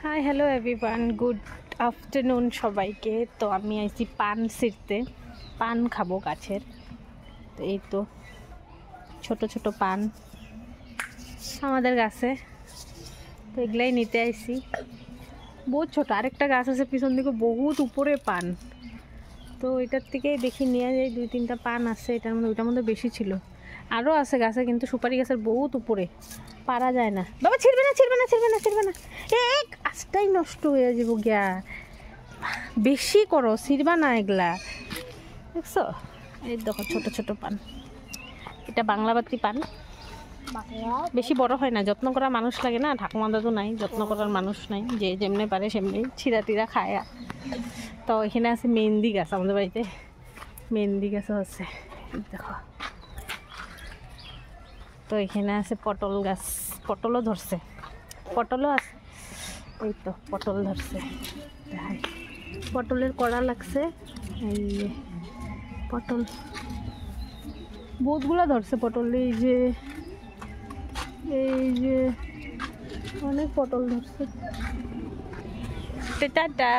Hi hello everyone, good afternoon সবাইকে। তো আমি আইছি পান ছিঁড়তে, পান খাবো গাছের। তো এই তো ছোট ছোট পান আমাদের গাছে, তো এগুলাই নিতে আইছি। বহুত ছোট, আরেকটা গাছ আছে পিছন দিকে বহুত উপরে পান। তো এটার থেকে দেখি নিয়ে যাই, 2-3টা পান আছে এটার মধ্যে, ওইটার মধ্যে বেশি ছিল। আরও আছে গাছে, কিন্তু সুপারি গাছের বহুত উপরে, পারা যায় না। বাবা ছিড়বে না, ছিড়বে না, ছিড়বে না, ছিড়বে না, এক গাছটাই নষ্ট হয়ে যাব গিয়া। বেশি করো, ছিড়বা না এগুলা, দেখছো? এই দেখো ছোট ছোট পান, এটা বাংলাবাতি পান। বেশি বড় হয় না, যত্ন করার মানুষ লাগে না, ঠাকুমা দাদু নাই, যত্ন করার মানুষ নাই, যে যেমনি পারে সেমনি ছিঁড়া টিরা খায়। তো এখানে আছে মেহেন্দি গাছ, আমাদের বাড়িতে মেহেন্দি গাছও আছে, দেখো। তো এখানে আছে পটল গাছ, পটলও ধরছে, পটলও আছে, এই তো পটল ধরছে, পটলের কড়া লাগছে। এই যে পটল বহুতগুলো ধরছে পটল, এই যে অনেক পটল ধরছে। টাটা।